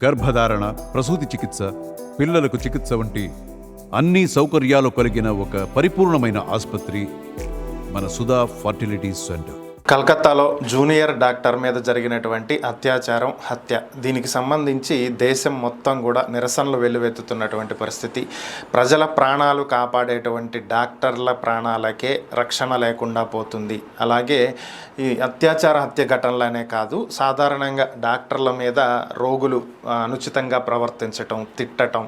గర్భధారణ, ప్రసూతి చికిత్స, పిల్లలకు చికిత్స వంటి అన్ని సౌకర్యాలు కలిగిన ఒక పరిపూర్ణమైన ఆసుపత్రి మన సుధా ఫర్టిలిటీ సెంటర్. కలకత్తాలో జూనియర్ డాక్టర్ మీద జరిగినటువంటి అత్యాచారం, హత్య, దీనికి సంబంధించి దేశం మొత్తం కూడా నిరసనలు వెల్లువెత్తుతున్నటువంటి పరిస్థితి. ప్రజల ప్రాణాలు కాపాడేటువంటి డాక్టర్ల ప్రాణాలకే రక్షణ లేకుండా పోతుంది. అలాగే ఈ అత్యాచార, హత్య ఘటనలనే కాదు, సాధారణంగా డాక్టర్ల మీద రోగులు అనుచితంగా ప్రవర్తించటం, తిట్టటం,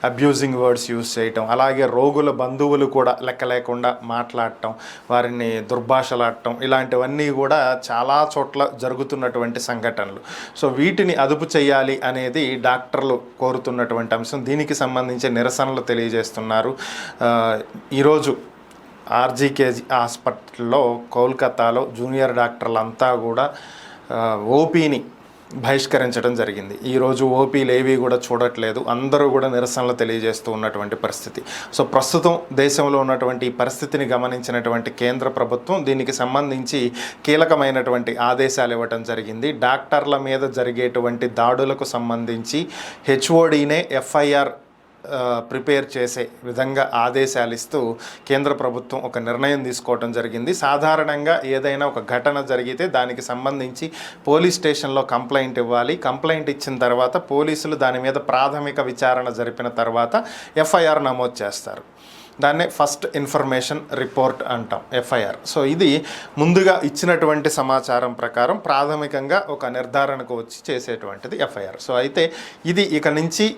అబ్యూజింగ్ వర్డ్స్ యూజ్ చేయటం, అలాగే రోగుల బంధువులు కూడా లెక్క లేకుండా మాట్లాడటం, వారిని దుర్భాషలాడటం, ఇలాంటివన్నీ కూడా చాలా చోట్ల జరుగుతున్నటువంటి సంఘటనలు. సో వీటిని అదుపు చేయాలి అనేది డాక్టర్లు కోరుతున్నటువంటి అంశం. దీనికి సంబంధించి నిరసనలు తెలియజేస్తున్నారు. ఈరోజు ఆర్జీకేజీ హాస్పిటల్లో కోల్కతాలో జూనియర్ డాక్టర్లంతా కూడా ఓపీని బహిష్కరించడం జరిగింది. ఈరోజు ఓపీలు ఏవి కూడా చూడట్లేదు, అందరూ కూడా నిరసనలు తెలియజేస్తూ ఉన్నటువంటి పరిస్థితి. సో ప్రస్తుతం దేశంలో ఉన్నటువంటి ఈ పరిస్థితిని గమనించినటువంటి కేంద్ర ప్రభుత్వం దీనికి సంబంధించి కీలకమైనటువంటి ఆదేశాలు ఇవ్వటం జరిగింది. డాక్టర్ల మీద జరిగేటువంటి దాడులకు సంబంధించి హెచ్ఓడినే ఎఫ్ఐఆర్ ప్రిపేర్ చేసే విధంగా ఆదేశాలు ఇస్తూ కేంద్ర ప్రభుత్వం ఒక నిర్ణయం తీసుకోవడం జరిగింది. సాధారణంగా ఏదైనా ఒక ఘటన జరిగితే దానికి సంబంధించి పోలీస్ స్టేషన్లో కంప్లైంట్ ఇవ్వాలి. కంప్లైంట్ ఇచ్చిన తర్వాత పోలీసులు దాని మీద ప్రాథమిక విచారణ జరిపిన తర్వాత ఎఫ్ఐఆర్ నమోదు చేస్తారు. దాన్నే ఫస్ట్ ఇన్ఫర్మేషన్ రిపోర్ట్ అంటాం, ఎఫ్ఐఆర్. సో ఇది ముందుగా ఇచ్చినటువంటి సమాచారం ప్రకారం ప్రాథమికంగా ఒక నిర్ధారణకు వచ్చి చేసేటువంటిది ఎఫ్ఐఆర్. సో అయితే ఇది ఇక నుంచి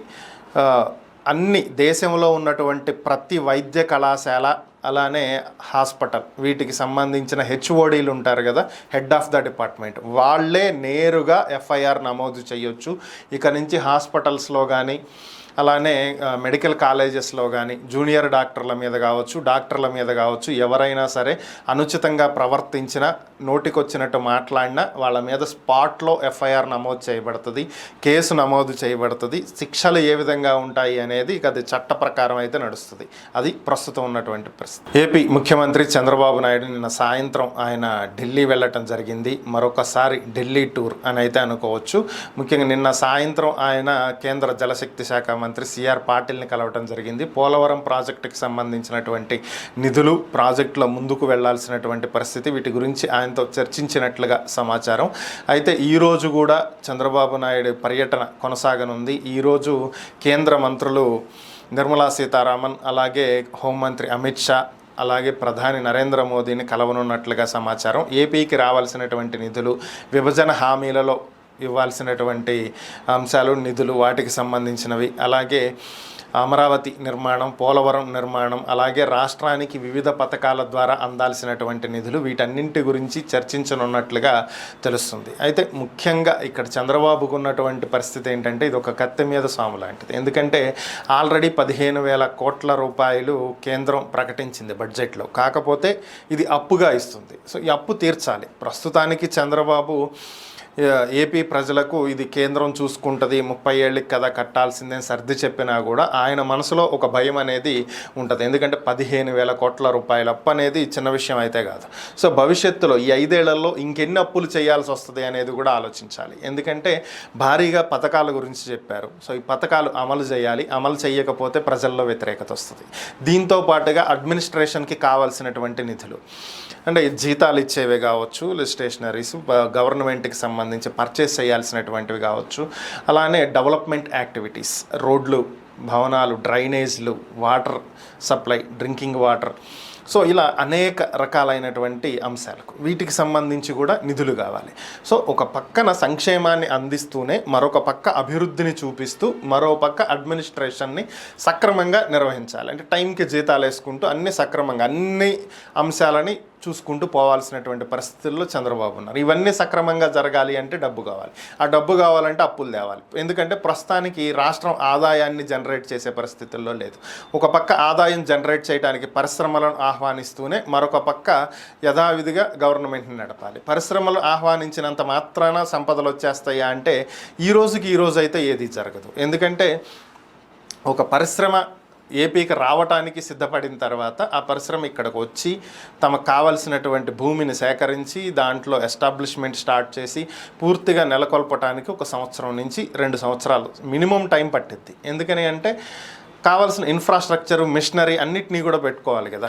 అన్ని దేశంలో ఉన్నటువంటి ప్రతి వైద్య కళాశాల, అలానే హాస్పిటల్, వీటికి సంబంధించిన హెచ్ఓడీలు ఉంటారు కదా, హెడ్ ఆఫ్ ద డిపార్ట్మెంట్, వాళ్ళే నేరుగా ఎఫ్ఐఆర్ నమోదు చేయొచ్చు. ఇక నుంచి హాస్పిటల్స్లో కానీ, అలానే మెడికల్ కాలేజెస్లో కానీ జూనియర్ డాక్టర్ల మీద కావచ్చు, డాక్టర్ల మీద కావచ్చు, ఎవరైనా సరే అనుచితంగా ప్రవర్తించిన, నోటికొచ్చినట్టు మాట్లాడినా వాళ్ళ మీద స్పాట్లో ఎఫ్ఐఆర్ నమోదు చేయబడుతుంది, కేసు నమోదు చేయబడుతుంది. శిక్షలు ఏ విధంగా ఉంటాయి అనేది ఇక అది చట్ట ప్రకారం అయితే నడుస్తుంది. అది ప్రస్తుతం ఉన్నటువంటి పరిస్థితి. ఏపీ ముఖ్యమంత్రి చంద్రబాబు నాయుడు నిన్న సాయంత్రం ఆయన ఢిల్లీ వెళ్ళటం జరిగింది. మరొకసారి ఢిల్లీ టూర్ అని అయితే అనుకోవచ్చు. ముఖ్యంగా నిన్న సాయంత్రం ఆయన కేంద్ర జలశక్తి శాఖ మంత్రి సిఆర్ పాటిల్ని కలవటం జరిగింది. పోలవరం ప్రాజెక్టుకి సంబంధించినటువంటి నిధులు, ప్రాజెక్టులో ముందుకు వెళ్లాల్సినటువంటి పరిస్థితి, వీటి గురించి ఆయనతో చర్చించినట్లుగా సమాచారం. అయితే ఈరోజు కూడా చంద్రబాబు నాయుడు పర్యటన కొనసాగనుంది. ఈరోజు కేంద్ర మంత్రులు నిర్మలా సీతారామన్, అలాగే హోంమంత్రి అమిత్ షా, అలాగే ప్రధాని నరేంద్ర మోదీని కలవనున్నట్లుగా సమాచారం. ఏపీకి రావాల్సినటువంటి నిధులు, విభజన హామీలలో ఇవ్వాల్సినటువంటి అంశాలు, నిధులు, వాటికి సంబంధించినవి, అలాగే అమరావతి నిర్మాణం, పోలవరం నిర్మాణం, అలాగే రాష్ట్రానికి వివిధ పథకాల ద్వారా అందాల్సినటువంటి నిధులు, వీటన్నింటి గురించి చర్చించనున్నట్లుగా తెలుస్తుంది. అయితే ముఖ్యంగా ఇక్కడ చంద్రబాబుకు ఉన్నటువంటి పరిస్థితి ఏంటంటే ఇది ఒక కత్తి మీద సాము లాంటిది. ఎందుకంటే ఆల్రెడీ 15,000 కోట్ల రూపాయలు కేంద్రం ప్రకటించింది బడ్జెట్లో. కాకపోతే ఇది అప్పుగా ఇస్తుంది. సో ఈ అప్పు తీర్చాలి. ప్రస్తుతానికి చంద్రబాబు ఏపీ ప్రజలకు ఇది కేంద్రం చూసుకుంటుంది, 30 ఏళ్ళకి కదా కట్టాల్సిందే సర్ది చెప్పినా కూడా ఆయన మనసులో ఒక భయం అనేది ఉంటుంది. ఎందుకంటే 15,000 కోట్ల రూపాయల అప్పు అనేది చిన్న విషయం అయితే కాదు. సో భవిష్యత్తులో ఈ 5 ఏళ్లలో ఇంకెన్ని అప్పులు చేయాల్సి వస్తుంది అనేది కూడా ఆలోచించాలి. ఎందుకంటే భారీగా పథకాల గురించి చెప్పారు. సో ఈ పథకాలు అమలు చేయాలి. అమలు చేయకపోతే ప్రజల్లో వ్యతిరేకత వస్తుంది. దీంతో పాటుగా అడ్మినిస్ట్రేషన్కి కావాల్సినటువంటి నిధులు, అంటే జీతాలు ఇచ్చేవి కావచ్చు, స్టేషనరీస్, గవర్నమెంట్కి సంబంధించి పర్చేస్ చేయాల్సినటువంటివి కావచ్చు, అలానే డెవలప్మెంట్ యాక్టివిటీస్, రోడ్లు, భవనాలు, డ్రైనేజ్లు, water supply, drinking water, so ఇలా అనేక రకాలైనటువంటి అంశాలకు వీటికి సంబంధించి కూడా నిధులు కావాలి. సో ఒక పక్కన సంక్షేమాన్ని అందిస్తూనే మరొక పక్క అభివృద్ధిని చూపిస్తూ మరో పక్క అడ్మినిస్ట్రేషన్ని సక్రమంగా నిర్వహించాలి. అంటే టైంకి జీతాలు వేసుకుంటూ అన్ని సక్రమంగా అన్ని అంశాలని చూసుకుంటూ పోవాల్సినటువంటి పరిస్థితుల్లో చంద్రబాబు ఉన్నారు. ఇవన్నీ సక్రమంగా జరగాలి అంటే డబ్బు కావాలి. ఆ డబ్బు కావాలంటే అప్పులు తేవాలి. ఎందుకంటే ప్రస్తుతానికి రాష్ట్రం ఆదాయాన్ని జనరేట్ చేసే పరిస్థితుల్లో లేదు. ఒక పక్క ఆదాయం జనరేట్ చేయడానికి పరిశ్రమలను ఆహ్వానిస్తూనే మరొక పక్క యథావిధిగా గవర్నమెంట్ని నడపాలి. పరిశ్రమలు ఆహ్వానించినంత మాత్రాన సంపదలు వచ్చేస్తాయా అంటే ఈ రోజు అయితే ఏది జరగదు. ఎందుకంటే ఒక పరిశ్రమ ఏపీకి రావటానికి సిద్ధపడిన తర్వాత ఆ పరిశ్రమ ఇక్కడికి వచ్చి తమకు కావాల్సినటువంటి భూమిని సేకరించి దాంట్లో ఎస్టాబ్లిష్మెంట్ స్టార్ట్ చేసి పూర్తిగా నెలకొల్పటానికి 1 సంవత్సరం నుంచి 2 సంవత్సరాలు మినిమం టైం పట్టిద్ది. ఎందుకని అంటే కావాల్సిన ఇన్ఫ్రాస్ట్రక్చరు, మిషనరీ అన్నిటినీ కూడా పెట్టుకోవాలి కదా.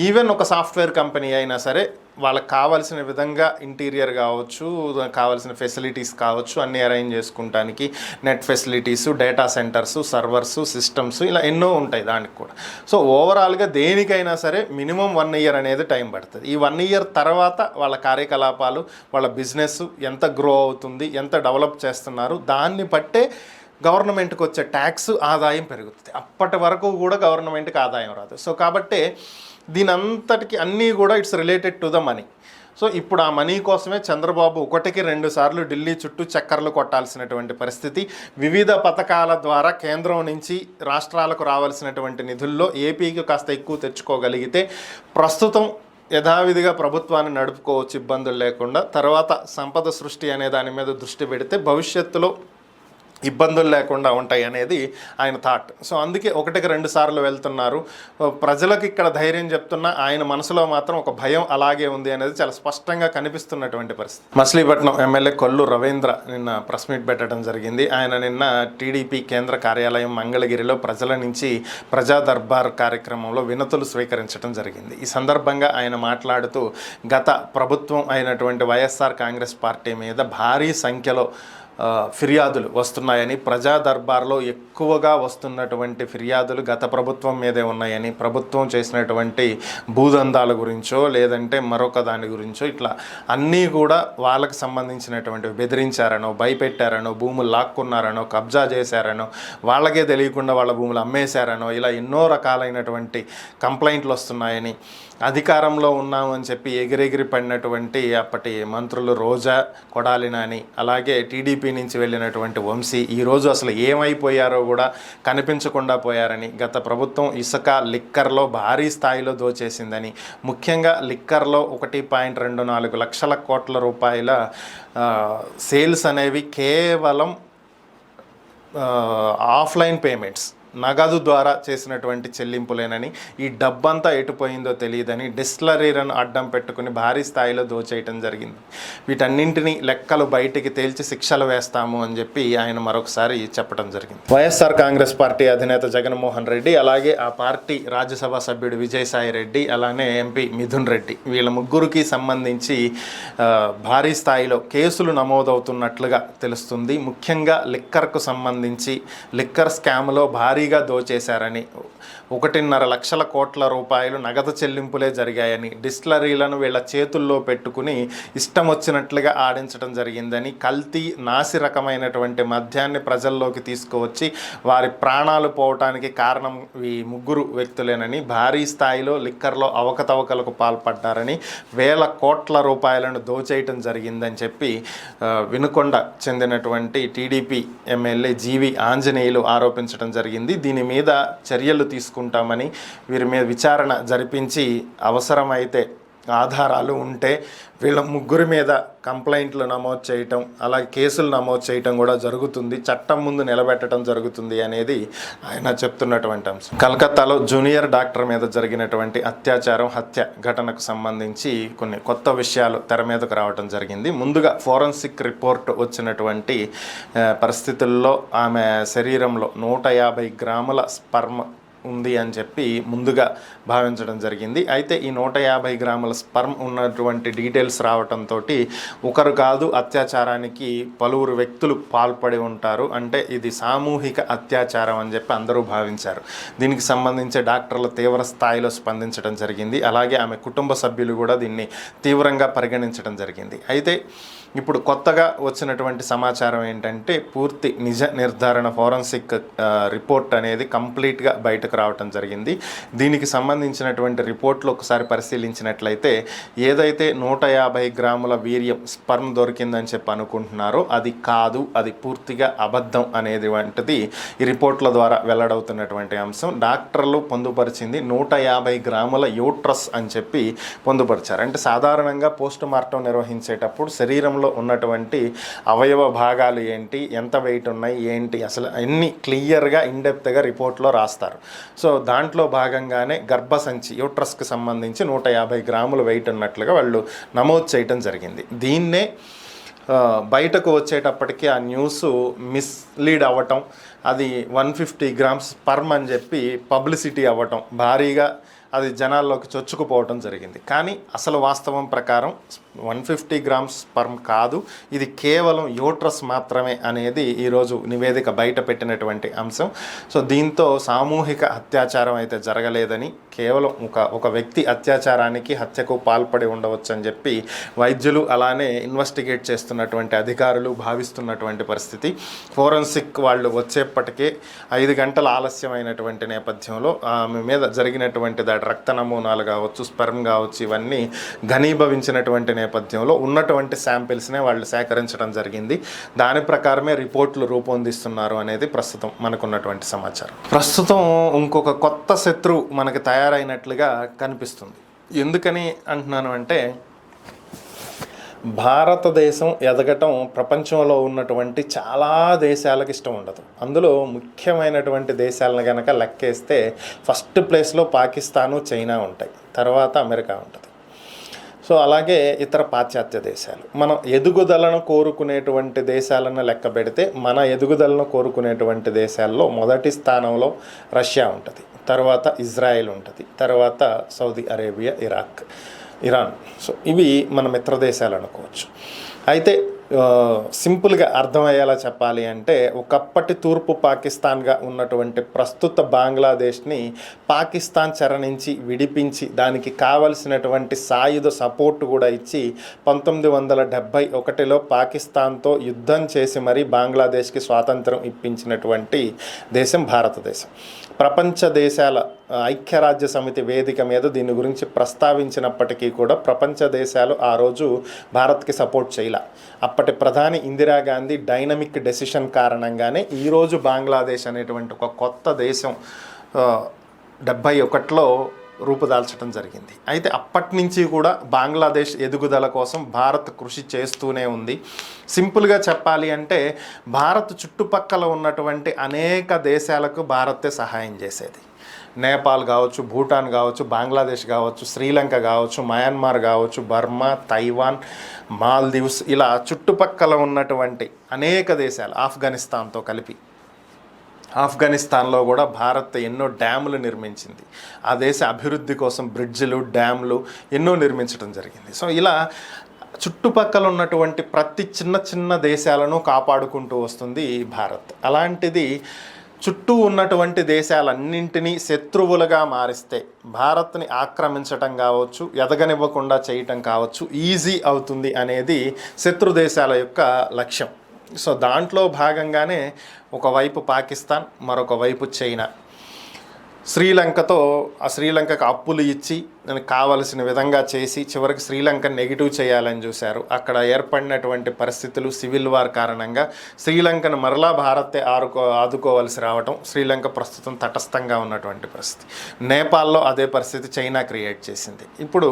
ఈవెన్ ఒక సాఫ్ట్వేర్ కంపెనీ అయినా సరే వాళ్ళకి కావాల్సిన విధంగా ఇంటీరియర్ కావచ్చు, కావాల్సిన ఫెసిలిటీస్ కావచ్చు, అన్నీ అరేంజ్ చేసుకుంటానికి net facilities, data centres, servers, systems ఇలా ఎన్నో ఉంటాయి దానికి కూడా. సో ఓవరాల్గా దేనికైనా సరే మినిమం 1 ఇయర్ అనేది టైం పడుతుంది. ఈ 1 ఇయర్ తర్వాత వాళ్ళ కార్యకలాపాలు, వాళ్ళ బిజినెస్ ఎంత గ్రో అవుతుంది, ఎంత డెవలప్ చేస్తున్నారు, దాన్ని బట్టే గవర్నమెంట్కి వచ్చే ట్యాక్స్ ఆదాయం పెరుగుతుంది. అప్పటి వరకు కూడా గవర్నమెంట్కి ఆదాయం రాదు. సో కాబట్టి దీని అంతటికి అన్నీ కూడా it's related to the money. So ఇప్పుడు ఆ మనీ కోసమే చంద్రబాబు 1కి 2 సార్లు ఢిల్లీ చుట్టూ చక్కర్లు కొట్టాల్సినటువంటి పరిస్థితి. వివిధ పథకాల ద్వారా కేంద్రం నుంచి రాష్ట్రాలకు రావాల్సినటువంటి నిధుల్లో ఏపీకి కాస్త ఎక్కువ తెచ్చుకోగలిగితే ప్రస్తుతం యథావిధిగా ప్రభుత్వాన్ని నడుపుకోవచ్చు ఇబ్బందులు లేకుండా. తర్వాత సంపద సృష్టి అనే దాని మీద దృష్టి పెడితే భవిష్యత్తులో ఇబ్బందులు లేకుండా ఉంటాయి అనేది ఆయన థాట్. సో అందుకే 1కి 2 సార్లు వెళ్తున్నారు. ప్రజలకు ఇక్కడ ధైర్యం చెప్తున్నా ఆయన మనసులో మాత్రం ఒక భయం అలాగే ఉంది అనేది చాలా స్పష్టంగా కనిపిస్తున్నటువంటి పరిస్థితి. మచిలీపట్నం ఎమ్మెల్యే కొల్లు రవీంద్ర నిన్న ప్రెస్ మీట్ పెట్టడం జరిగింది. ఆయన నిన్న టీడీపీ కేంద్ర కార్యాలయం మంగళగిరిలో ప్రజల నుంచి ప్రజా దర్బార్ కార్యక్రమంలో వినతులు స్వీకరించడం జరిగింది. ఈ సందర్భంగా ఆయన మాట్లాడుతూ గత ప్రభుత్వం అయినటువంటి వైఎస్ఆర్ కాంగ్రెస్ పార్టీ మీద భారీ సంఖ్యలో ఫిర్యాదులు వస్తున్నాయని, ప్రజా దర్బార్లో ఎక్కువగా వస్తున్నటువంటి ఫిర్యాదులు గత ప్రభుత్వం మీదే ఉన్నాయని, ప్రభుత్వం చేసినటువంటి భూదందాల గురించో లేదంటే మరొక దాని గురించో ఇట్లా అన్నీ కూడా వాళ్ళకి సంబంధించినటువంటి బెదిరించారనో, భయపెట్టారనో, భూములు లాక్కున్నారనో, కబ్జా చేశారనో, వాళ్ళకే తెలియకుండా వాళ్ళ భూములు అమ్మేశారనో ఇలా ఎన్నో రకాలైనటువంటి కంప్లైంట్లు వస్తున్నాయని, అధికారంలో ఉన్నామని చెప్పి ఎగిరెగిరి పడినటువంటి అప్పటి మంత్రులు రోజా, కొడాలి నాని, అలాగే టీడీపీ నుంచి వెళ్ళినటువంటి వంశీ ఈరోజు అసలు ఏమైపోయారో కూడా కనిపించకుండా పోయారని, గత ప్రభుత్వం ఇసుక, లిక్కర్లో భారీ స్థాయిలో దోచేసిందని, ముఖ్యంగా లిక్కర్లో 1.24 లక్షల కోట్ల రూపాయల సేల్స్ అనేవి కేవలం ఆఫ్లైన్ పేమెంట్స్, నగదు ద్వారా చేసినటువంటి చెల్లింపులేనని, ఈ డబ్బంతా ఎటుపోయిందో తెలియదని డిస్టిలరీలను అడ్డం పెట్టుకుని భారీ స్థాయిలో దోచేయటం జరిగింది. వీటన్నింటినీ లెక్కలు బయటికి తేల్చి శిక్షలు వేస్తాము అని చెప్పి ఆయన మరొకసారి చెప్పడం జరిగింది. వైఎస్ఆర్ కాంగ్రెస్ పార్టీ అధినేత జగన్మోహన్ రెడ్డి, అలాగే ఆ పార్టీ రాజ్యసభ సభ్యుడు విజయసాయి రెడ్డి, అలానే ఎంపీ మిథున్ రెడ్డి వీళ్ళ ముగ్గురికి సంబంధించి భారీ స్థాయిలో కేసులు నమోదవుతున్నట్లుగా తెలుస్తుంది. ముఖ్యంగా లిక్కర్కు సంబంధించి లిక్కర్ స్కామ్లో భారీ దోచేశారని, 1.5 లక్షల కోట్ల రూపాయలు నగదు చెల్లింపులే జరిగాయని, డిస్టిలరీలను వీళ్ళ చేతుల్లో పెట్టుకుని ఇష్టం వచ్చినట్లుగా ఆడించడం జరిగిందని, కల్తీ నాసి రకమైనటువంటి మద్యాన్ని ప్రజల్లోకి తీసుకువచ్చి వారి ప్రాణాలు పోవటానికి కారణం ఈ ముగ్గురు వ్యక్తులేనని, భారీ స్థాయిలో లిక్కర్లో అవకతవకలకు పాల్పడ్డారని, 1000 కోట్ల రూపాయలను దోచేయటం జరిగిందని చెప్పి వినుకొండ చెందినటువంటి టీడీపీ ఎమ్మెల్యే జీవి ఆంజనేయులు ఆరోపించడం జరిగింది. దీని మీద చర్యలు తీసుకుంటామని, వీరి మీద విచారణ జరిపించి అవసరమైతే ఆధారాలు ఉంటే వీళ్ళ ముగ్గురి మీద కంప్లైంట్లు నమోదు చేయటం, అలాగే కేసులు నమోదు చేయటం కూడా జరుగుతుంది, చట్టం ముందు నిలబెట్టడం జరుగుతుంది అనేది ఆయన చెప్తున్నటువంటి అంశం. కలకత్తాలో జూనియర్ డాక్టర్ మీద జరిగినటువంటి అత్యాచారం, హత్య ఘటనకు సంబంధించి కొన్ని కొత్త విషయాలు తెర మీదకు రావడం జరిగింది. ముందుగా ఫోరెన్సిక్ రిపోర్ట్ వచ్చినటువంటి పరిస్థితుల్లో ఆమె శరీరంలో 150 గ్రాముల స్పర్మ్ ఉంది అని చెప్పి ముందుగా భావించడం జరిగింది. అయితే ఈ 150 గ్రాముల స్పర్మ్ ఉన్నటువంటి డీటెయిల్స్ రావడంతో ఒకరు కాదు అత్యాచారానికి పలువురు వ్యక్తులు పాల్పడి ఉంటారు, అంటే ఇది సామూహిక అత్యాచారం అని చెప్పి అందరూ భావించారు. దీనికి సంబంధించి డాక్టర్లు తీవ్ర స్థాయిలో స్పందించడం జరిగింది. అలాగే ఆమె కుటుంబ సభ్యులు కూడా దీన్ని తీవ్రంగా పరిగణించడం జరిగింది. అయితే ఇప్పుడు కొత్తగా వచ్చినటువంటి సమాచారం ఏంటంటే పూర్తి నిజ నిర్ధారణ ఫోరెన్సిక్ రిపోర్ట్ అనేది కంప్లీట్గా బయటకు రావటం జరిగింది. దీనికి సంబంధించినటువంటి రిపోర్ట్లు ఒకసారి పరిశీలించినట్లయితే ఏదైతే 150 గ్రాముల వీర్యం స్పర్మ్ దొరికిందని చెప్పి అనుకుంటున్నారో అది కాదు, అది పూర్తిగా అబద్ధం అనేది వంటిది ఈ రిపోర్ట్ల ద్వారా వెల్లడవుతున్నటువంటి అంశం. డాక్టర్లు పొందుపరిచింది 150 గ్రాముల యూట్రస్ అని చెప్పి పొందుపరిచారు. అంటే సాధారణంగా పోస్ట్ మార్టం నిర్వహించేటప్పుడు శరీరంలో ఉన్నటువంటి అవయవ భాగాలు ఏంటి, ఎంత వెయిట్ ఉన్నాయి ఏంటి, అసలు అన్ని క్లియర్గా ఇన్డెప్త్గా రిపోర్ట్లో రాస్తారు. సో దాంట్లో భాగంగానే గర్భసంచి యూట్రస్కి సంబంధించి 150 గ్రాములు వెయిట్ ఉన్నట్లుగా వాళ్ళు నమోదు చేయటం జరిగింది. దీన్నే బయటకు వచ్చేటప్పటికి ఆ న్యూస్ మిస్లీడ్ అవ్వటం, అది 150 గ్రామ్స్ స్పర్మ్ అని చెప్పి పబ్లిసిటీ అవ్వటం, భారీగా అది జనాల్లోకి చొచ్చుకుపోవటం జరిగింది. కానీ అసలు వాస్తవం ప్రకారం 150 గ్రామ్స్ స్పర్మ్ కాదు, ఇది కేవలం యూట్రస్ మాత్రమే అనేది ఈరోజు నివేదిక బయట పెట్టినటువంటి అంశం. సో దీంతో సామూహిక అత్యాచారం అయితే జరగలేదని, కేవలం ఒక వ్యక్తి అత్యాచారానికి హత్యకు పాల్పడి ఉండవచ్చు అని చెప్పి వైద్యులు అలానే ఇన్వెస్టిగేట్ చేస్తున్నటువంటి అధికారులు భావిస్తున్నటువంటి పరిస్థితి. ఫోరెన్సిక్ వాళ్ళు వచ్చేప్పటికే 5 గంటల ఆలస్యమైనటువంటి నేపథ్యంలో ఆమె మీద జరిగినటువంటి రక్త నమూనాలు కావచ్చు, స్పెర్మ్ కావచ్చు, ఇవన్నీ ఘనీభవించినటువంటి నేపథ్యంలో ఉన్నటువంటి శాంపిల్స్నే వాళ్ళు సేకరించడం జరిగింది. దాని ప్రకారమే రిపోర్ట్లు రూపొందిస్తున్నారు అనేది ప్రస్తుతం మనకున్నటువంటి సమాచారం. ప్రస్తుతం ఇంకొక కొత్త శత్రువు మనకి తయారైనట్లుగా కనిపిస్తుంది. ఎందుకని అంటున్నాను అంటే, భారతదేశం ఎదగటం ప్రపంచంలో ఉన్నటువంటి చాలా దేశాలకు ఇష్టం ఉండదు. అందులో ముఖ్యమైనటువంటి దేశాలను కనుక లెక్కేస్తే ఫస్ట్ ప్లేస్లో పాకిస్తాను, చైనా ఉంటాయి, తర్వాత అమెరికా ఉంటుంది. సో అలాగే ఇతర పాశ్చాత్య దేశాలు. మనం ఎదుగుదలను కోరుకునేటువంటి దేశాలను లెక్క పెడితే మన ఎదుగుదలను కోరుకునేటువంటి దేశాల్లో మొదటి స్థానంలో రష్యా ఉంటుంది, తర్వాత ఇజ్రాయెల్ ఉంటుంది, తర్వాత సౌదీ అరేబియా, ఇరాన్. సో ఇవి మన మిత్ర దేశాలు అనుకోవచ్చు. అయితే సింపుల్గా అర్థమయ్యేలా చెప్పాలి అంటే, ఒకప్పటి తూర్పు పాకిస్తాన్గా ఉన్నటువంటి ప్రస్తుత బంగ్లాదేశ్ని పాకిస్తాన్ చెర నుంచి విడిపించి దానికి కావలసినటువంటి సాయుధ సపోర్ట్ కూడా ఇచ్చి 1971లో పాకిస్తాన్తో యుద్ధం చేసి మరీ బంగ్లాదేశ్కి స్వాతంత్రం ఇప్పించినటువంటి దేశం భారతదేశం. ప్రపంచ దేశాల ఐక్యరాజ్య సమితి వేదిక మీద దీని గురించి ప్రస్తావించినప్పటికీ కూడా ప్రపంచ దేశాలు ఆ రోజు భారత్కి సపోర్ట్ చేయలే. అప్పటి ప్రధాని ఇందిరాగాంధీ డైనమిక్ డెసిషన్ కారణంగానే ఈరోజు బంగ్లాదేశ్ అనేటువంటి ఒక కొత్త దేశం 71లో రూపుదాల్చడం జరిగింది. అయితే అప్పటి నుంచి కూడా బంగ్లాదేశ్ ఎదుగుదల కోసం భారత్ కృషి చేస్తూనే ఉంది. సింపుల్గా చెప్పాలి అంటే, భారత్ చుట్టుపక్కల ఉన్నటువంటి అనేక దేశాలకు భారతే సహాయం చేసేది. నేపాల్ కావచ్చు, భూటాన్ కావచ్చు, బంగ్లాదేశ్ కావచ్చు, శ్రీలంక కావచ్చు, మయన్మార్ కావచ్చు, బర్మా, తైవాన్, మాల్దీవ్స్, ఇలా చుట్టుపక్కల ఉన్నటువంటి అనేక దేశాలు, ఆఫ్ఘనిస్తాన్తో కలిపి, ఆఫ్ఘనిస్తాన్లో కూడా భారత్ ఎన్నో డ్యాములు నిర్మించింది. ఆ దేశ అభివృద్ధి కోసం బ్రిడ్జిలు, డ్యాములు ఎన్నో నిర్మించడం జరిగింది. సో ఇలా చుట్టుపక్కల ఉన్నటువంటి ప్రతి చిన్న చిన్న దేశాలను కాపాడుకుంటూ వస్తుంది భారత్. అలాంటిది చుట్టూ ఉన్నటువంటి దేశాలన్నింటినీ శత్రువులుగా మారిస్తే భారత్ని ఆక్రమించటం కావచ్చు, ఎదగనివ్వకుండా చేయటం కావచ్చు ఈజీ అవుతుంది అనేది శత్రు దేశాల యొక్క లక్ష్యం. సో దాంట్లో భాగంగానే ఒకవైపు పాకిస్తాన్, మరొక వైపు చైనా శ్రీలంకకు అప్పులు ఇచ్చి దానికి కావలసిన విధంగా చేసి చివరికి శ్రీలంక నెగిటివ్ చేయాలని చూశారు. అక్కడ ఏర్పడినటువంటి పరిస్థితులు, సివిల్ వార్ కారణంగా శ్రీలంకను మరలా భారతే ఆదుకోవాల్సి రావటం, శ్రీలంక ప్రస్తుతం తటస్థంగా ఉన్నటువంటి పరిస్థితి. నేపాల్లో అదే పరిస్థితి చైనా క్రియేట్ చేసింది. ఇప్పుడు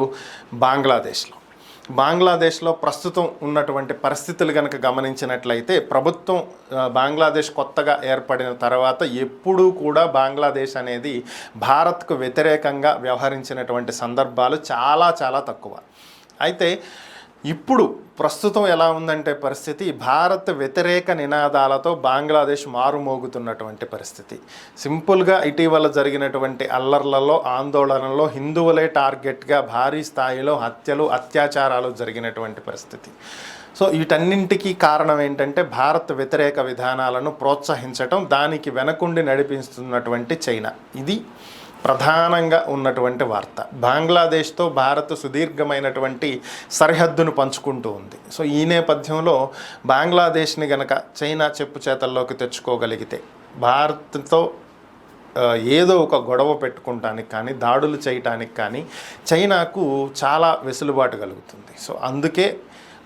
బంగ్లాదేశ్లో ప్రస్తుతం ఉన్నటువంటి పరిస్థితులు కనుక గమనించినట్లయితే, ప్రభుత్వం బంగ్లాదేశ్ కొత్తగా ఏర్పడిన తర్వాత ఎప్పుడూ కూడా బంగ్లాదేశ్ అనేది భారత్కు వ్యతిరేకంగా వ్యవహరించినటువంటి సందర్భాలు చాలా చాలా తక్కువ. అయితే ఇప్పుడు ప్రస్తుతం ఎలా ఉందంటే పరిస్థితి, భారత్ వ్యతిరేక నినాదాలతో బంగ్లాదేశ్ మారుమోగుతున్నటువంటి పరిస్థితి. సింపుల్గా ఇటీవల జరిగినటువంటి అల్లర్లలో, ఆందోళనలో హిందువులే టార్గెట్గా భారీ స్థాయిలో హత్యలు, అత్యాచారాలు జరిగినటువంటి పరిస్థితి. సో వీటన్నింటికీ కారణం ఏంటంటే భారత్ వ్యతిరేక విధానాలను ప్రోత్సహించటం, దానికి వెనకుండి నడిపిస్తున్నటువంటి చైనా. ఇది ప్రధానంగా ఉన్నటువంటి వార్త. బంగ్లాదేశ్తో భారత్ సుదీర్ఘమైనటువంటి సరిహద్దును పంచుకుంటూ ఉంది. సో ఈ నేపథ్యంలో బంగ్లాదేశ్ని గనక చైనా చెప్పు చేతల్లోకి తెచ్చుకోగలిగితే, భారత్తో ఏదో ఒక గొడవ పెట్టుకుంటానికి కానీ, దాడులు చేయటానికి కానీ చైనాకు చాలా వెసులుబాటు కలుగుతుంది. సో అందుకే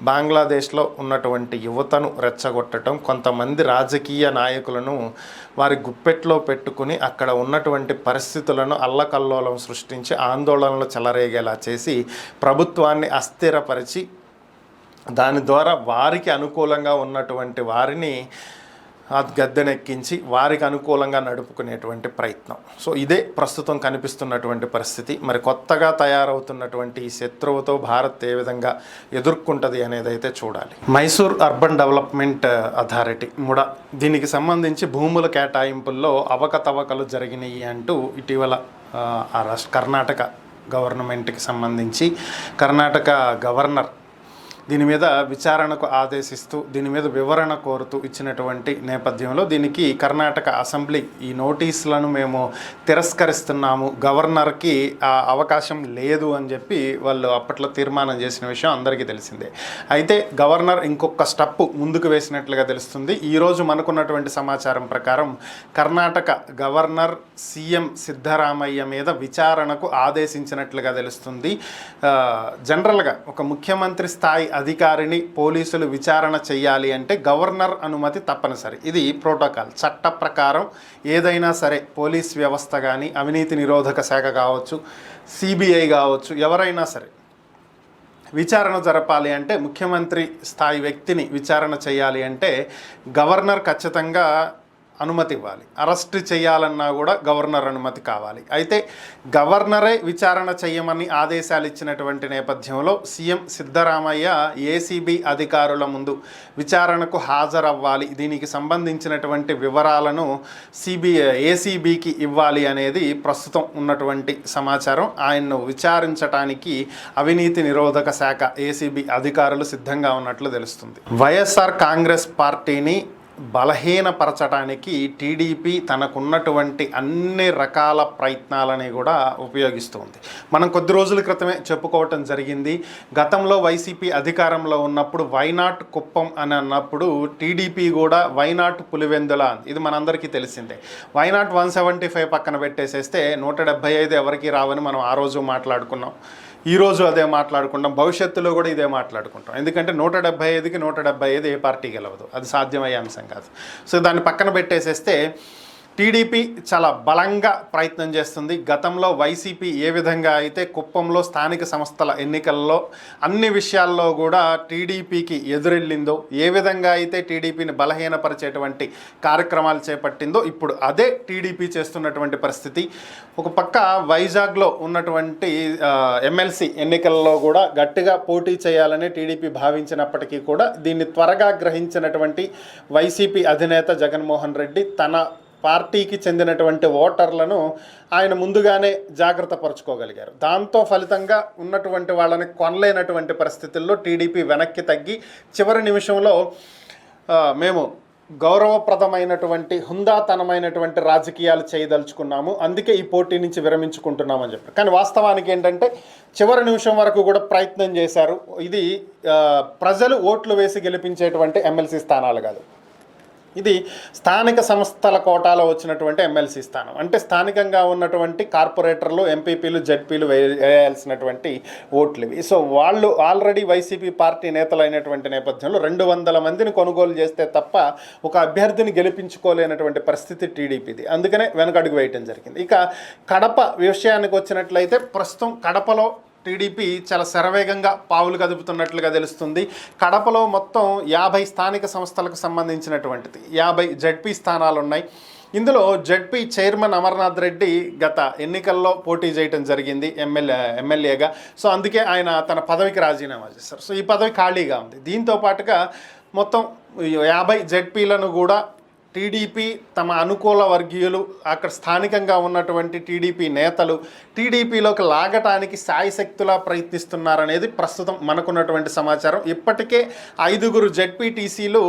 బంగ్లాదేశ్లో ఉన్నటువంటి యువతను రెచ్చగొట్టడం, కొంతమంది రాజకీయ నాయకులను వారి గుప్పెట్లో పెట్టుకుని అక్కడ ఉన్నటువంటి పరిస్థితులను అల్లకల్లోలం సృష్టించి ఆందోళనలు చెలరేగేలా చేసి ప్రభుత్వాన్ని అస్థిరపరిచి దాని ద్వారా వారికి అనుకూలంగా ఉన్నటువంటి వారిని ఆ గద్దెనెక్కించి వారికి అనుకూలంగా నడుపుకునేటువంటి ప్రయత్నం. సో ఇదే ప్రస్తుతం కనిపిస్తున్నటువంటి పరిస్థితి. మరి కొత్తగా తయారవుతున్నటువంటి ఈ శత్రువుతో భారత్ ఏ విధంగా ఎదుర్కొంటుంది అనేది అయితే చూడాలి. Mysore urban development authority MUDA, దీనికి సంబంధించి భూముల కేటాయింపుల్లో అవకతవకలు జరిగినాయి అంటూ ఇటీవల కర్ణాటక గవర్నమెంట్కి సంబంధించి కర్ణాటక గవర్నర్ దీని మీద విచారణకు ఆదేశిస్తూ దీని మీద వివరణ కోరుతూ ఇచ్చినటువంటి నేపథ్యంలో దీనికి కర్ణాటక అసెంబ్లీ ఈ నోటీసులను మేము తిరస్కరిస్తున్నాము, గవర్నర్కి ఆ అవకాశం లేదు అని చెప్పి వాళ్ళు అప్పట్లో తీర్మానం చేసిన విషయం అందరికీ తెలిసిందే. అయితే గవర్నర్ ఇంకొక స్టెప్ ముందుకు వేసినట్లుగా తెలుస్తుంది. ఈరోజు మనకున్నటువంటి సమాచారం ప్రకారం కర్ణాటక గవర్నర్ సీఎం సిద్ధరామయ్య మీద విచారణకు ఆదేశించినట్లుగా తెలుస్తుంది. జనరల్గా ఒక ముఖ్యమంత్రి స్థాయి అధికారిని పోలీసులు విచారణ చేయాలి అంటే గవర్నర్ అనుమతి తప్పనిసరి. ఇది ప్రోటోకాల్, చట్ట ప్రకారం ఏదైనా సరే పోలీస్ వ్యవస్థ కానీ, అవినీతి నిరోధక శాఖ కావచ్చు, సిబిఐ కావచ్చు, ఎవరైనా సరే విచారణ జరపాలి అంటే, ముఖ్యమంత్రి స్థాయి వ్యక్తిని విచారణ చేయాలి అంటే గవర్నర్ ఖచ్చితంగా అనుమతి ఇవ్వాలి. అరెస్ట్ చేయాలన్నా కూడా గవర్నర్ అనుమతి కావాలి. అయితే గవర్నరే విచారణ చేయమని ఆదేశాలు ఇచ్చినటువంటి నేపథ్యంలో సీఎం సిద్ధరామయ్య ఏసీబీ అధికారుల ముందు విచారణకు హాజరవ్వాలి, దీనికి సంబంధించినటువంటి వివరాలను ఏసీబీకి ఇవ్వాలి అనేది ప్రస్తుతం ఉన్నటువంటి సమాచారం. ఆయన్ను విచారించడానికి అవినీతి నిరోధక శాఖ ఏసీబీ అధికారులు సిద్ధంగా ఉన్నట్లు తెలుస్తుంది. వైఎస్ఆర్ కాంగ్రెస్ పార్టీని బలహీనపరచడానికి టీడీపీ తనకున్నటువంటి అన్ని రకాల ప్రయత్నాలని కూడా ఉపయోగిస్తుంది. మనం కొద్ది రోజుల క్రితమే చెప్పుకోవటం జరిగింది. గతంలో వైసీపీ అధికారంలో ఉన్నప్పుడు వైనాట్ కుప్పం అని అన్నప్పుడు టీడీపీ కూడా వైనాట్ పులివెందుల, ఇది మనందరికీ తెలిసిందే. వైనాట్ 175 పక్కన పెట్టేసేస్తే 175 ఎవరికి రావని మనం ఆ రోజు మాట్లాడుకున్నాం. ఈరోజు అదే మాట్లాడుకుంటాం, భవిష్యత్తులో కూడా ఇదే మాట్లాడుకుంటాం. ఎందుకంటే 175కి 175 ఏ పార్టీ గెలవదు, అది సాధ్యమయ్యే అంశం కాదు. సో దాన్ని పక్కన పెట్టేసేస్తే టీడీపీ చాలా బలంగా ప్రయత్నం చేస్తుంది. గతంలో వైసీపీ ఏ విధంగా అయితే కుప్పంలో స్థానిక సంస్థల ఎన్నికల్లో అన్ని విషయాల్లో కూడా టీడీపీకి ఎదురెళ్ళిందో, ఏ విధంగా అయితే టీడీపీని బలహీనపరిచేటువంటి కార్యక్రమాలు చేపట్టిందో, ఇప్పుడు అదే టీడీపీ చేస్తున్నటువంటి పరిస్థితి. ఒక పక్క వైజాగ్లో ఉన్నటువంటి ఎమ్మెల్సీ ఎన్నికల్లో కూడా గట్టిగా పోటీ చేయాలని టీడీపీ భావించినప్పటికీ కూడా దీన్ని త్వరగా గ్రహించినటువంటి వైసీపీ అధినేత జగన్మోహన్ రెడ్డి తన పార్టీకి చెందినటువంటి ఓటర్లను ఆయన ముందుగానే జాగ్రత్త పరుచుకోగలిగారు. దాంతో ఫలితంగా ఉన్నటువంటి వాళ్ళని కొనలేనటువంటి పరిస్థితుల్లో టీడీపీ వెనక్కి తగ్గి చివరి నిమిషంలో మేము గౌరవప్రదమైనటువంటి హుందాతనమైనటువంటి రాజకీయాలు చేయదలుచుకున్నాము, అందుకే ఈ పోటీ నుంచి విరమించుకుంటున్నామని చెప్పారు. కానీ వాస్తవానికి ఏంటంటే చివరి నిమిషం వరకు కూడా ప్రయత్నం చేశారు. ఇది ప్రజలు ఓట్లు వేసి గెలిపించేటువంటి ఎమ్మెల్సీ స్థానాలు కాదు, ఇది స్థానిక సంస్థల కోటాలో వచ్చినటువంటి ఎమ్మెల్సీ స్థానం. అంటే స్థానికంగా ఉన్నటువంటి కార్పొరేటర్లు, ఎంపీపీలు, జడ్పీలు వేయాల్సినటువంటి ఓట్లు ఇవి. సో వాళ్ళు ఆల్రెడీ వైసీపీ పార్టీ నేతలైనటువంటి నేపథ్యంలో 200 మందిని కొనుగోలు చేస్తే తప్ప ఒక అభ్యర్థిని గెలిపించుకోలేనటువంటి పరిస్థితి టీడీపీది. అందుకనే వెనకడుగు వేయటం జరిగింది. ఇక కడప విషయానికి వచ్చినట్లయితే ప్రస్తుతం కడపలో టీడీపీ చాలా శరవేగంగా పావులు కదుపుతున్నట్లుగా తెలుస్తుంది. కడపలో మొత్తం 50 స్థానిక సంస్థలకు సంబంధించినటువంటిది 50 జడ్పీ స్థానాలు ఉన్నాయి. ఇందులో జడ్పీ చైర్మన్ అమర్నాథ్ రెడ్డి గత ఎన్నికల్లో పోటీ చేయడం జరిగింది ఎమ్మెల్యేగా. సో అందుకే ఆయన తన పదవికి రాజీనామా చేశారు. సో ఈ పదవి ఖాళీగా ఉంది. దీంతో పాటుగా మొత్తం 50 జడ్పీలను కూడా టీడీపీ తమ అనుకూల వర్గీయులు, అక్కడ స్థానికంగా ఉన్నటువంటి టీడీపీ నేతలు టీడీపీలోకి లాగటానికి శాయశక్తులా ప్రయత్నిస్తున్నారనేది ప్రస్తుతం మనకున్నటువంటి సమాచారం. ఇప్పటికే 5 జడ్పీటీసీలు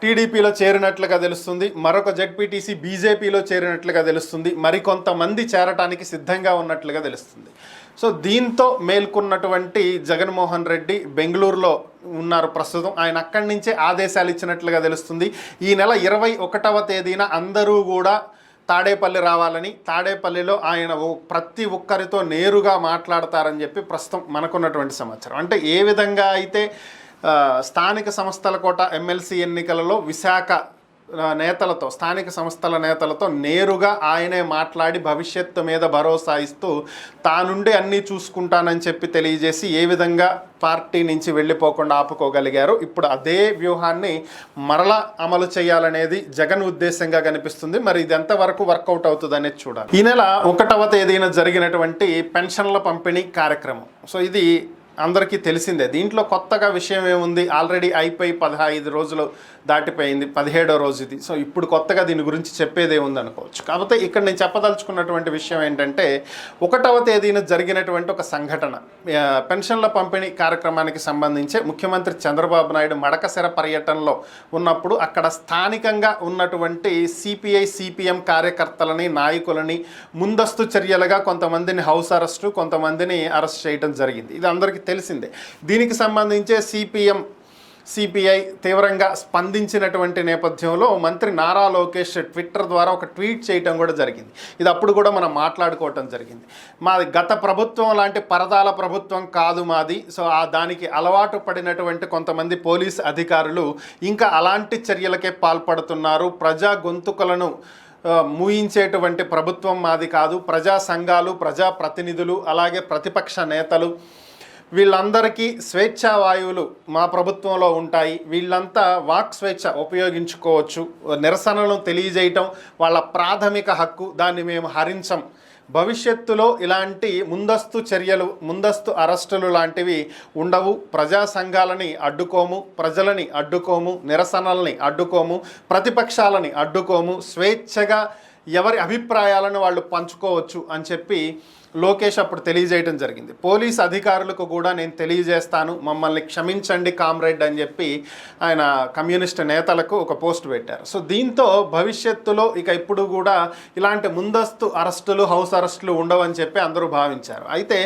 టీడీపీలో చేరినట్లుగా తెలుస్తుంది, మరొక జడ్పీటీసీ బీజేపీలో చేరినట్లుగా తెలుస్తుంది, మరికొంతమంది చేరటానికి సిద్ధంగా ఉన్నట్లుగా తెలుస్తుంది. సో దీంతో మేల్కొన్నటువంటి జగన్మోహన్ రెడ్డి బెంగళూరులో ఉన్నారు ప్రస్తుతం. ఆయన అక్కడి నుంచే ఆదేశాలు ఇచ్చినట్లుగా తెలుస్తుంది. ఈ నెల 21వ తేదీన అందరూ కూడా తాడేపల్లి రావాలని, తాడేపల్లిలో ఆయన ప్రతి ఒక్కరితో నేరుగా మాట్లాడతారని చెప్పి ప్రస్తుతం మనకున్నటువంటి సమాచారం. అంటే ఏ విధంగా అయితే స్థానిక సంస్థల కోట ఎమ్మెల్సీ ఎన్నికలలో విశాఖ నేతలతో, స్థానిక సంస్థల నేతలతో నేరుగా ఆయనే మాట్లాడి భవిష్యత్తు మీద భరోసా ఇస్తూ తానుండి అన్నీ చూసుకుంటానని చెప్పి తెలియజేసి ఏ విధంగా పార్టీ నుంచి వెళ్ళిపోకుండా ఆపుకోగలిగారు. ఇప్పుడు అదే వ్యూహాన్ని మరలా అమలు చేయాలనేది జగన్ ఉద్దేశంగా కనిపిస్తుంది. మరి ఇది ఎంతవరకు వర్కౌట్ అవుతుంది అనేది చూడాలి. ఈ నెల 1వ తేదీన జరిగినటువంటి పెన్షన్ల పంపిణీ కార్యక్రమం, సో ఇది అందరికీ తెలిసిందే. దీంట్లో కొత్తగా విషయం ఏముంది, ఆల్రెడీ అయిపోయి 15 రోజులు దాటిపోయింది, 17వ రోజు ఇది. సో ఇప్పుడు కొత్తగా దీని గురించి చెప్పేదే ఉంది అనుకోవచ్చు. కాకపోతే ఇక్కడ నేను చెప్పదలుచుకున్నటువంటి విషయం ఏంటంటే 1వ తేదీన జరిగినటువంటి ఒక సంఘటన, పెన్షన్ల పంపిణీ కార్యక్రమానికి సంబంధించి ముఖ్యమంత్రి చంద్రబాబు నాయుడు మడకశిర పర్యటనలో ఉన్నప్పుడు అక్కడ స్థానికంగా ఉన్నటువంటి సిపిఐ సిపిఎం కార్యకర్తలని, నాయకులని ముందస్తు చర్యలుగా కొంతమందిని హౌస్ అరెస్టు, కొంతమందిని అరెస్ట్ చేయడం జరిగింది. ఇది అందరికీ తెలిసిందే. దీనికి సంబంధించే సిపిఐ తీవ్రంగా స్పందించినటువంటి నేపథ్యంలో మంత్రి నారా లోకేష్ ట్విట్టర్ ద్వారా ఒక ట్వీట్ చేయటం కూడా జరిగింది. ఇది అప్పుడు కూడా మనం మాట్లాడుకోవటం జరిగింది. మాది గత ప్రభుత్వం లాంటి పరదాల ప్రభుత్వం కాదు మాది. సో దానికి అలవాటు పడినటువంటి కొంతమంది పోలీస్ అధికారులు ఇంకా అలాంటి చర్యలకే పాల్పడుతున్నారు. ప్రజా గొంతుకలను మూయించేటువంటి ప్రభుత్వం మాది కాదు. ప్రజా సంఘాలు, ప్రజా ప్రతినిధులు, అలాగే ప్రతిపక్ష నేతలు, వీళ్ళందరికీ స్వేచ్ఛా వాయువులు మా ప్రభుత్వంలో ఉంటాయి. వీళ్ళంతా వాక్ స్వేచ్ఛ ఉపయోగించుకోవచ్చు. నిరసనలను తెలియజేయటం వాళ్ళ ప్రాథమిక హక్కు, దాన్ని మేము హరించం. భవిష్యత్తులో ఇలాంటి ముందస్తు చర్యలు, ముందస్తు అరెస్టులు లాంటివి ఉండవు. ప్రజా సంఘాలని అడ్డుకోము, ప్రజలని అడ్డుకోము, నిరసనల్ని అడ్డుకోము, ప్రతిపక్షాలని అడ్డుకోము. స్వేచ్ఛగా ఎవరి అభిప్రాయాలను వాళ్ళు పంచుకోవచ్చు అని చెప్పి లోకేష్ అప్పుడు తెలియజేయడం జరిగింది. పోలీస్ అధికారులకు కూడా నేను తెలియజేస్తాను, మమ్మల్ని క్షమించండి కామ్రేడ్ అని చెప్పి ఆయన కమ్యూనిస్ట్ నేతలకు ఒక పోస్ట్ పెట్టారు. సో దీంతో భవిష్యత్తులో ఇక ఇప్పుడు కూడా ఇలాంటి ముందస్తు అరెస్టులు, హౌస్ అరెస్టులు ఉండవని చెప్పి అందరూ భావించారు. అయితే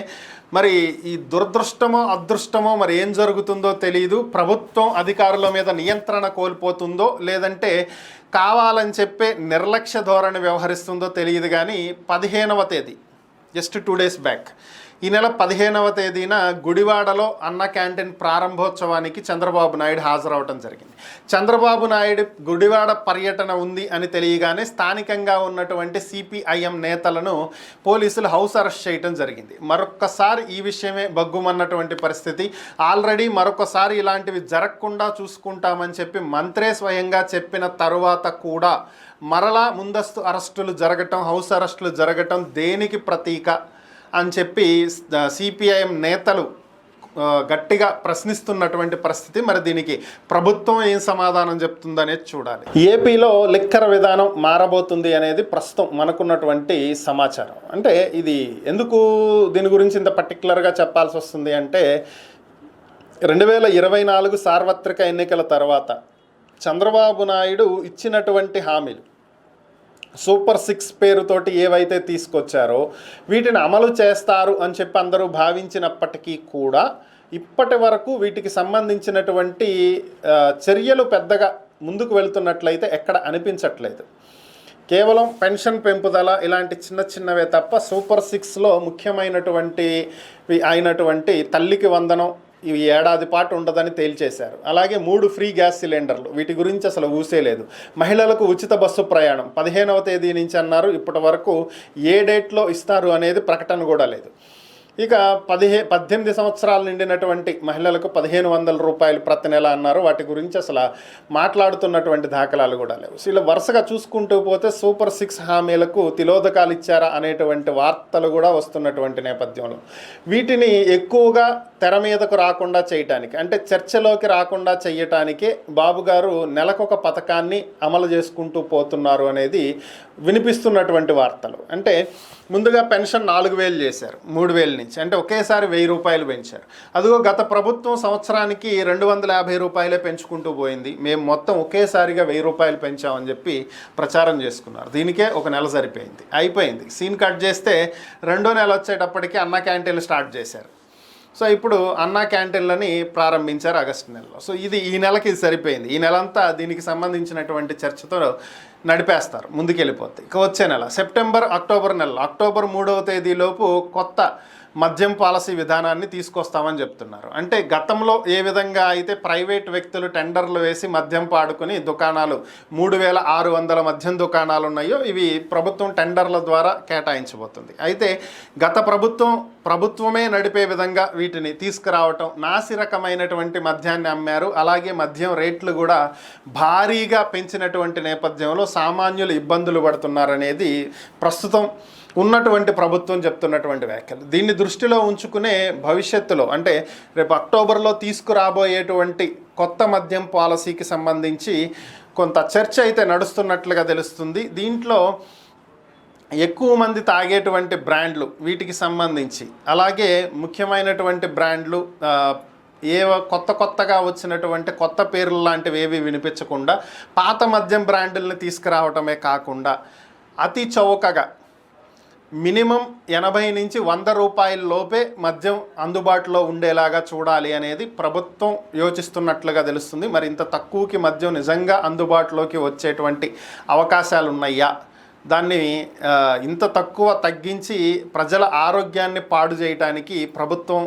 మరి ఈ దురదృష్టమో అదృష్టమో మరి ఏం జరుగుతుందో తెలియదు. ప్రభుత్వం అధికారుల మీద నియంత్రణ కోల్పోతుందో, లేదంటే కావాలని చెప్పే నిర్లక్ష్య ధోరణి వ్యవహరిస్తుందో తెలియదు. కానీ 15వ తేదీ, జస్ట్ 2 days బ్యాక్, ఈ నెల 15వ తేదీన గుడివాడలో అన్న క్యాంటీన్ ప్రారంభోత్సవానికి చంద్రబాబు నాయుడు హాజరవటం జరిగింది. చంద్రబాబు నాయుడు గుడివాడ పర్యటన ఉంది అని తెలియగానే స్థానికంగా ఉన్నటువంటి సిపిఐఎం నేతలను పోలీసులు హౌస్ అరెస్ట్ చేయడం జరిగింది. మరొక్కసారి ఈ విషయమే బగ్గుమన్నటువంటి పరిస్థితి. ఆల్రెడీ మరొకసారి ఇలాంటివి జరగకుండా చూసుకుంటామని చెప్పి మంత్రే స్వయంగా చెప్పిన తరువాత కూడా మరలా ముందస్తు అరెస్టులు జరగటం, హౌస్ అరెస్టులు జరగటం దేనికి ప్రతీక అని చెప్పి సిపిఐఎం నేతలు గట్టిగా ప్రశ్నిస్తున్నటువంటి పరిస్థితి. మరి దీనికి ప్రభుత్వం ఏం సమాధానం చెప్తుందనేది చూడాలి. ఏపీలో లిక్కర్ విధానం మారబోతుంది అనేది ప్రస్తుతం మనకున్నటువంటి సమాచారం. అంటే ఇది ఎందుకు దీని గురించి ఇంత పర్టికులర్గా చెప్పాల్సి వస్తుంది అంటే 2024 సార్వత్రిక ఎన్నికల తర్వాత చంద్రబాబు నాయుడు ఇచ్చినటువంటి హామీలు, సూపర్ 6 పేరుతోటి ఏవైతే తీసుకొచ్చారో వీటిని అమలు చేస్తారు అని చెప్పి అందరూ భావించినప్పటికీ కూడా ఇప్పటి వరకు వీటికి సంబంధించినటువంటి చర్యలు పెద్దగా ముందుకు వెళ్తున్నట్లయితే ఎక్కడ అనిపించట్లేదు. కేవలం పెన్షన్ పెంపుదల ఇలాంటి చిన్న చిన్నవే తప్ప సూపర్ 6లో ముఖ్యమైనటువంటి అయినటువంటి తల్లికి వందనం ఇవి ఏడాది పాటు ఉండదని తేల్చేశారు. అలాగే 3 ఫ్రీ గ్యాస్ సిలిండర్లు, వీటి గురించి అసలు ఊసేలేదు. మహిళలకు ఉచిత బస్సు ప్రయాణం 15వ తేదీ నుంచి అన్నారు, ఇప్పటి వరకు ఏ డేట్లో ఇస్తారు అనేది ప్రకటన కూడా లేదు. ఇక 18 సంవత్సరాలు నిండినటువంటి మహిళలకు 1500 రూపాయలు ప్రతి నెల అన్నారు. వాటి గురించి అసలు మాట్లాడుతున్నటువంటి దాఖలాలు కూడా లేవు. సో ఇలా వరుసగా చూసుకుంటూ పోతే సూపర్ 6 హామీలకు తిలోదకాలు ఇచ్చారా అనేటువంటి వార్తలు కూడా వస్తున్నటువంటి నేపథ్యంలో వీటిని ఎక్కువగా తెర మీదకు రాకుండా చేయటానికి, అంటే చర్చలోకి రాకుండా చేయటానికే బాబు గారు నెలకొక పథకాన్ని అమలు చేసుకుంటూ పోతున్నారు అనేది వినిపిస్తున్నటువంటి వార్తలు. అంటే ముందుగా పెన్షన్ 4000 చేశారు, 3000 నుంచి, అంటే ఒకేసారి 1000 రూపాయలు పెంచారు. అదిగో గత ప్రభుత్వం సంవత్సరానికి 250 రూపాయలే పెంచుకుంటూ పోయింది, మేము మొత్తం ఒకేసారిగా 1000 రూపాయలు పెంచామని చెప్పి ప్రచారం చేసుకున్నారు. దీనికే ఒక నెల సరిపోయింది, అయిపోయింది. సీన్ కట్ చేస్తే 2వ నెల వచ్చేటప్పటికి అన్న క్యాంటీన్లు స్టార్ట్ చేశారు. సో ఇప్పుడు అన్నా క్యాంటీన్లని ప్రారంభించారు ఆగస్టు నెలలో. సో ఇది ఈ నెలకి సరిపోయింది. ఈ నెలంతా దీనికి సంబంధించినటువంటి చర్చతో నడిపేస్తారు, ముందుకెళ్ళిపోతాయి. ఇక వచ్చే నెల సెప్టెంబర్, అక్టోబర్ నెలలో, అక్టోబర్ 3వ తేదీలోపు కొత్త మద్యం పాలసీ విధానాన్ని తీసుకొస్తామని చెప్తున్నారు. అంటే గతంలో ఏ విధంగా అయితే ప్రైవేట్ వ్యక్తులు టెండర్లు వేసి మద్యం పాడుకుని దుకాణాలు 3600 మద్యం దుకాణాలు ఉన్నాయో ఇవి ప్రభుత్వం టెండర్ల ద్వారా కేటాయించబోతుంది. అయితే గత ప్రభుత్వమే నడిపే విధంగా వీటిని తీసుకురావటం, నాసి రకమైనటువంటి మద్యాన్ని అమ్మారు. అలాగే మద్యం రేట్లు కూడా భారీగా పెంచినటువంటి నేపథ్యంలో సామాన్యులు ఇబ్బందులు పడుతున్నారనేది ప్రస్తుతం ఉన్నటువంటి ప్రభుత్వం చెప్తున్నటువంటి వ్యాఖ్యలు. దీన్ని దృష్టిలో ఉంచుకునే భవిష్యత్తులో అంటే రేపు అక్టోబర్లో తీసుకురాబోయేటువంటి కొత్త మద్యం పాలసీకి సంబంధించి కొంత చర్చ అయితే నడుస్తున్నట్లుగా తెలుస్తుంది. దీంట్లో ఎక్కువ మంది తాగేటువంటి బ్రాండ్లు వీటికి సంబంధించి, అలాగే ముఖ్యమైనటువంటి బ్రాండ్లు కొత్తగా వచ్చినటువంటి కొత్త పేర్లు లాంటివి ఏవి వినిపించకుండా పాత మద్యం బ్రాండ్లను తీసుకురావటమే కాకుండా అతి చౌకగా మినిమం 80 నుంచి 100 రూపాయల లోపే మద్యం అందుబాటులో ఉండేలాగా చూడాలి అనేది ప్రభుత్వం యోచిస్తున్నట్లుగా తెలుస్తుంది. మరి ఇంత తక్కువకి మద్యం నిజంగా అందుబాటులోకి వచ్చేటువంటి అవకాశాలు ఉన్నాయా? దాన్ని ఇంత తక్కువ తగ్గించి ప్రజల ఆరోగ్యాన్ని పాడు చేయడానికి ప్రభుత్వం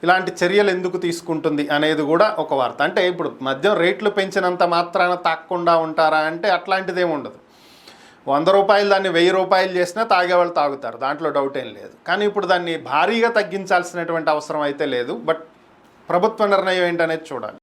ఇలాంటి చర్యలు ఎందుకు తీసుకుంటుంది అనేది కూడా ఒక వార్త. అంటే ఇప్పుడు మద్యం రేట్లు పెంచినంత మాత్రాన తాగకుండా ఉంటారా అంటే అట్లాంటిదేమి ఉండదు. 100 రూపాయలు దాన్ని 1000 రూపాయలు చేసినా తాగేవాళ్ళు తాగుతారు, దాంట్లో డౌట్ ఏం లేదు. కానీ ఇప్పుడు దాన్ని భారీగా తగ్గించాల్సినటువంటి అవసరం అయితే లేదు. బట్ ప్రభుత్వ నిర్ణయం ఏంటనేది చూడాలి.